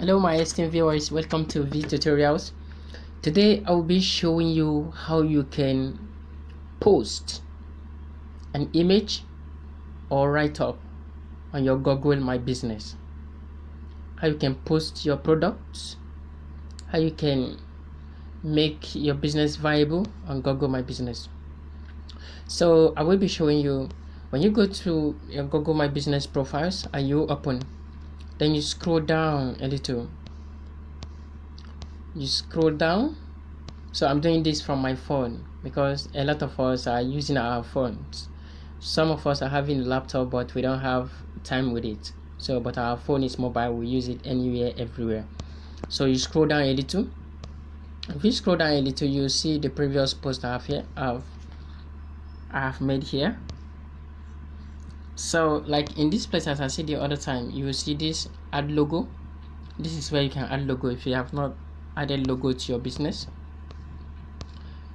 Hello my esteemed viewers, welcome to V Tutorials. Today I'll be showing you how you can post an image or write-up on your Google My Business. How you can post your products, how you can make your business viable on Google My Business. So I will be showing you when you go to your Google My Business profiles and you open, then you scroll down a little. You scroll down. So I'm doing this from my phone because a lot of us are using our phones. Some of us are having a laptop but we don't have time with it. So but our phone is mobile, we use it anywhere, everywhere. So you scroll down a little. If you scroll down a little, you see the previous post I have made here. So like in this place, as I said the other time, you will see this add logo. This is where you can add logo if you have not added logo to your business.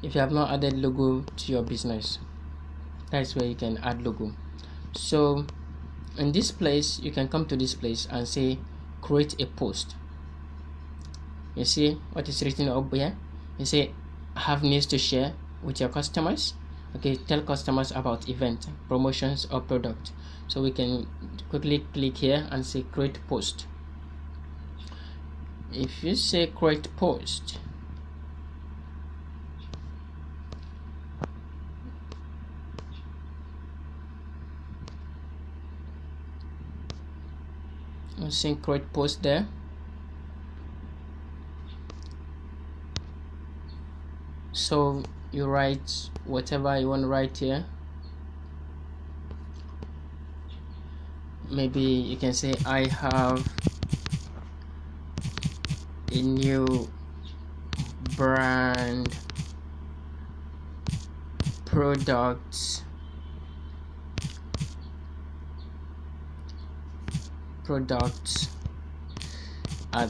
If you have not added logo to your business, that's where you can add logo. So in this place, you can come to this place and say create a post. You see what is written up here? You say have news to share with your customers. Okay, tell customers about event, promotions or product. So we can quickly click here and say create post. If you say create post, you see create post there. So you write whatever you want to write here. Maybe you can say I have a new brand products at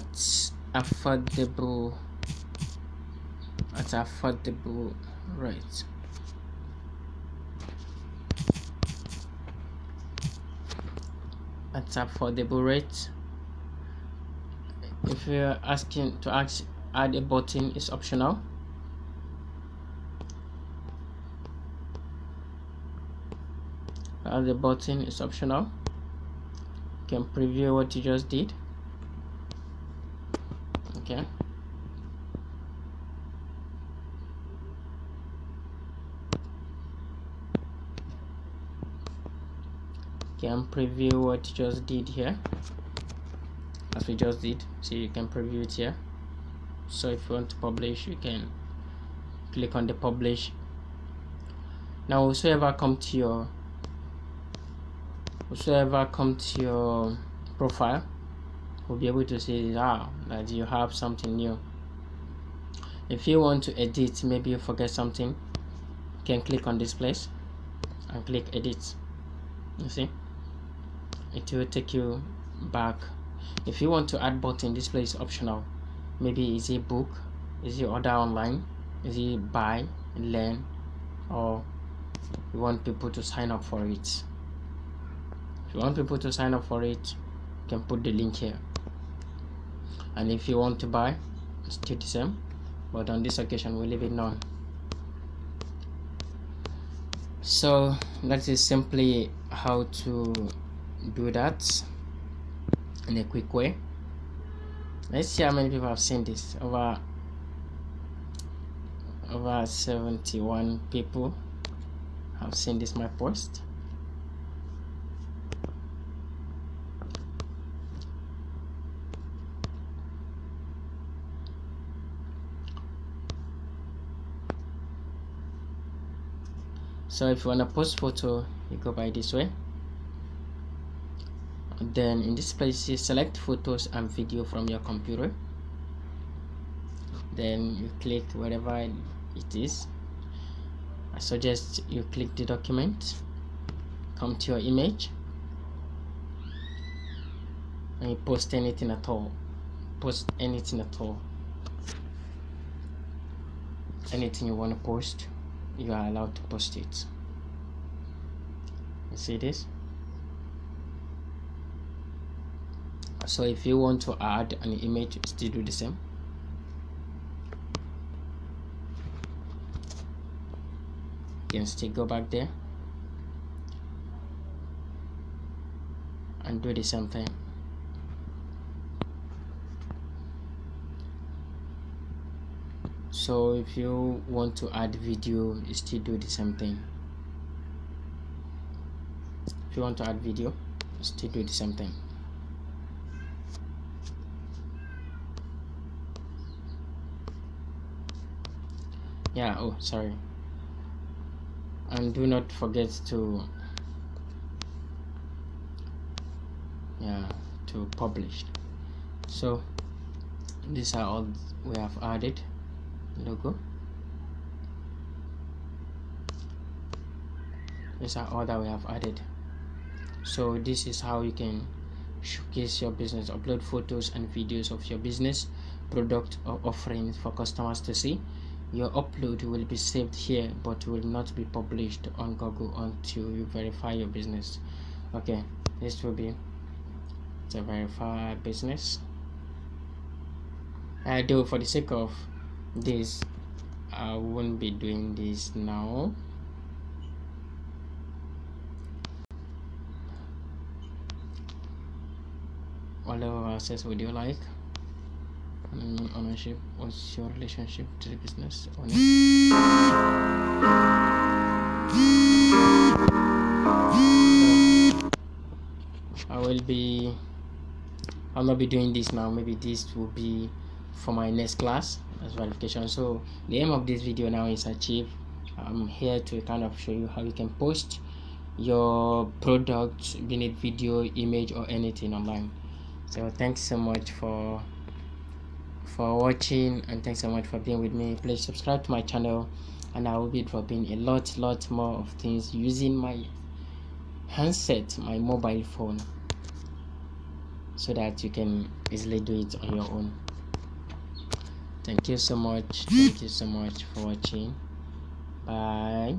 affordable rate. At affordable rate. If you're asking to add a button, is optional. Add a button is optional. You can preview what you just did. Okay. Can preview what you just did here, as we just did. So you can preview it here. So if you want to publish, you can click on the publish. Now whosoever come to your profile will be able to see that you have something new. If you want to edit, maybe you forget something, you can click on this place and click edit. You see, it will take you back. If you want to add button, this place is optional. Maybe is it book, is it order online, is it buy, learn, or you want people to sign up for it. If you want people to sign up for it, you can put the link here. And if you want to buy, it's still the same, but on this occasion we leave it none. So that is simply how to do that in a quick way. Let's see how many people have seen this. Over 71 people have seen this my post. So if you want to post photo, you go by this way. Then in this place, you select photos and video from your computer. Then you click wherever it is. I suggest you click the document, come to your image, and you post anything at all. Anything you want to post, you are allowed to post it. You see this? So if you want to add an image, still do the same. You can still go back there and do the same thing. So if you want to add video, you still do the same thing. If you want to add video, you still do the same thing. Yeah, oh sorry, and do not forget to publish. So these are all we have added. Logo, these are all that we have added. So this is how you can showcase your business, upload photos and videos of your business, product or offerings for customers to see. Your upload will be saved here but will not be published on Google until you verify your business. Okay, this will be to verify business. Though for the sake of this, I won't be doing this now. What level of access would you like? Ownership. What's your relationship to the business owner? I'll not be doing this now. Maybe this will be for my next class as verification. So the aim of this video now is achieve. I'm here to kind of show you how you can post your product, be it video, image or anything online. So thanks so much for watching, and thanks so much for being with me. Please subscribe to my channel, and I will be dropping a lot more of things using my handset, my mobile phone, so that you can easily do it on your own. Thank you so much for watching. Bye.